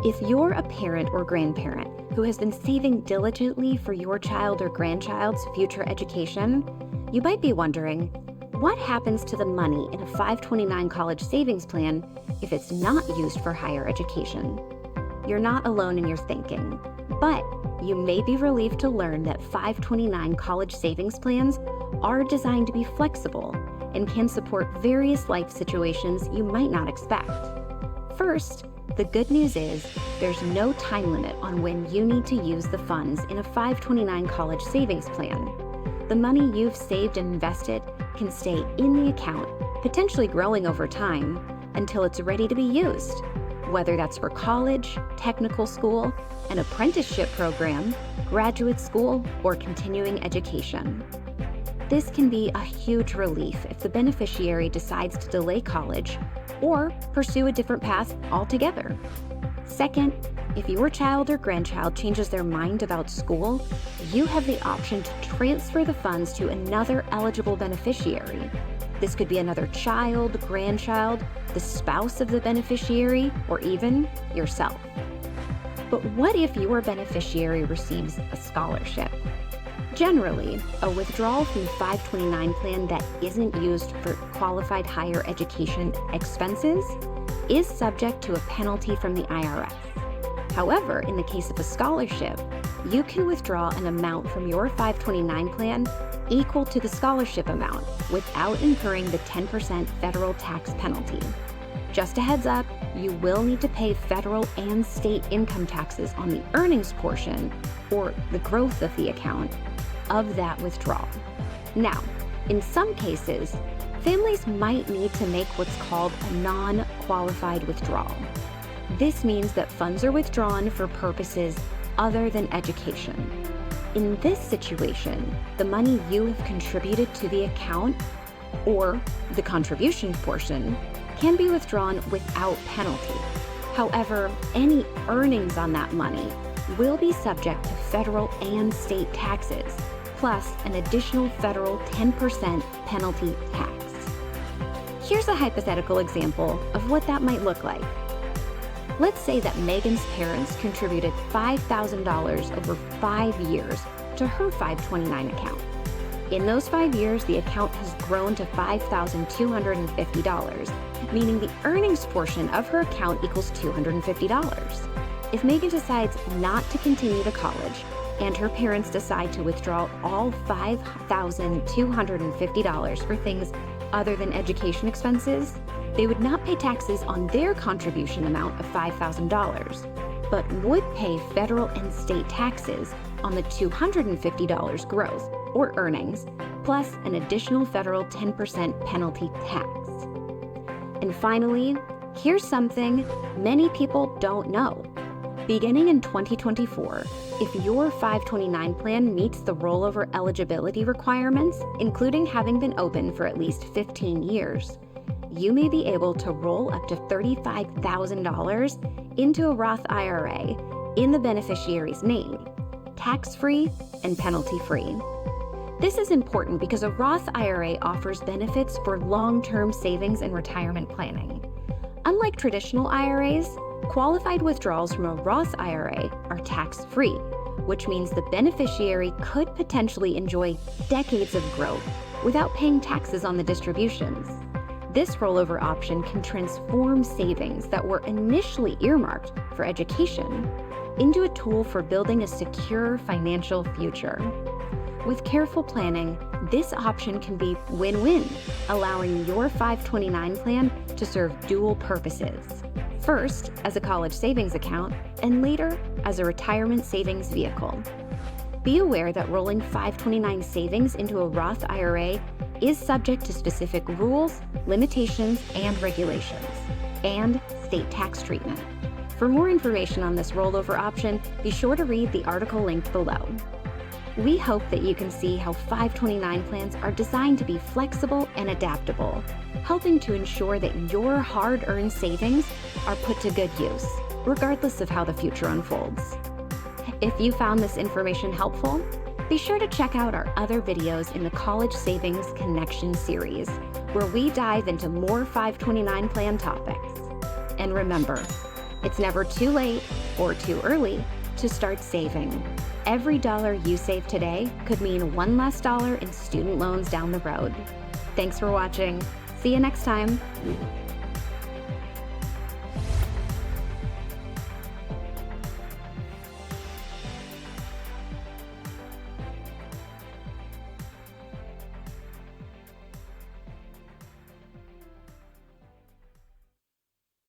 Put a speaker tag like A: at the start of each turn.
A: If you're a parent or grandparent who has been saving diligently for your child or grandchild's future education, you might be wondering, what happens to the money in a 529 college savings plan if it's not used for higher education? You're not alone in your thinking, but you may be relieved to learn that 529 college savings plans are designed to be flexible and can support various life situations you might not expect. First, the good news is there's no time limit on when you need to use the funds in a 529 college savings plan. The money you've saved and invested can stay in the account, potentially growing over time, until it's ready to be used, whether that's for college, technical school, an apprenticeship program, graduate school, or continuing education. This can be a huge relief if the beneficiary decides to delay college or pursue a different path altogether. Second, if your child or grandchild changes their mind about school, you have the option to transfer the funds to another eligible beneficiary. This could be another child, grandchild, the spouse of the beneficiary, or even yourself. But what if your beneficiary receives a scholarship? Generally, a withdrawal from the 529 plan that isn't used for qualified higher education expenses is subject to a penalty from the IRS. However, in the case of a scholarship, you can withdraw an amount from your 529 plan equal to the scholarship amount without incurring the 10% federal tax penalty. Just a heads up, you will need to pay federal and state income taxes on the earnings portion, or the growth of the account, of that withdrawal. Now, in some cases, families might need to make what's called a non-qualified withdrawal. This means that funds are withdrawn for purposes other than education. In this situation, the money you have contributed to the account, or the contribution portion, can be withdrawn without penalty. However, any earnings on that money will be subject to federal and state taxes, plus an additional federal 10% penalty tax. Here's a hypothetical example of what that might look like. Let's say that Megan's parents contributed $5,000 over 5 years to her 529 account. In those 5 years, the account has grown to $5,250, meaning the earnings portion of her account equals $250. If Megan decides not to continue to college, and her parents decide to withdraw all $5,250 for things other than education expenses, they would not pay taxes on their contribution amount of $5,000, but would pay federal and state taxes on the $250 growth, or earnings, plus an additional federal 10% penalty tax. And finally, here's something many people don't know. Beginning in 2024, if your 529 plan meets the rollover eligibility requirements, including having been open for at least 15 years, you may be able to roll up to $35,000 into a Roth IRA in the beneficiary's name, tax-free and penalty-free. This is important because a Roth IRA offers benefits for long-term savings and retirement planning. Unlike traditional IRAs, qualified withdrawals from a Roth IRA are tax-free, which means the beneficiary could potentially enjoy decades of growth without paying taxes on the distributions. This rollover option can transform savings that were initially earmarked for education into a tool for building a secure financial future. With careful planning, this option can be win-win, allowing your 529 plan to serve dual purposes. First, as a college savings account, and later as a retirement savings vehicle. Be aware that rolling 529 savings into a Roth IRA is subject to specific rules, limitations, and regulations, and state tax treatment. For more information on this rollover option, be sure to read the article linked below. We hope that you can see how 529 plans are designed to be flexible and adaptable, helping to ensure that your hard-earned savings are put to good use, regardless of how the future unfolds. If you found this information helpful, be sure to check out our other videos in the College Savings Connection series, where we dive into more 529 plan topics. And remember, It's never too late or too early to start saving. Every dollar you save today could mean one less dollar in student loans down the road. Thanks for watching. See you next time.